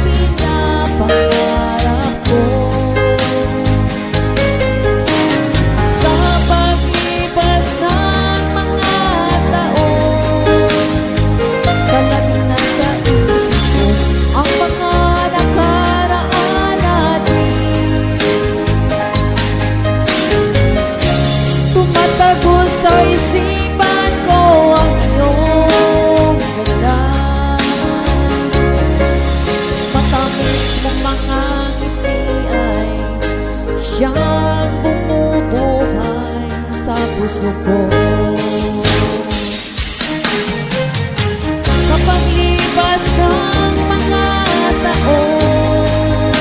pinapangarap ko. Sa paglipas ng mga taon, palaging nasa isip ko ang mga nakaraan natin. Tumatagos sa isipan ko ang iyong ganda. Matamis mong mga ngiti ay siyang bumubuhay sa puso ko. Sa paglipas ng mga taon,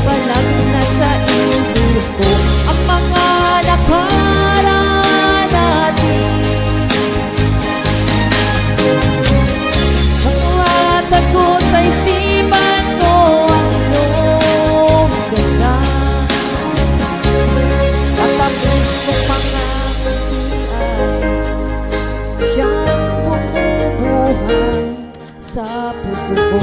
palaging nasa isip ko ang mga nakaraan natin. Tumatagos sa isipan ko ang iyong ganda. Matamis mong mga ngiti ay siyang bumubuhay sa puso ko.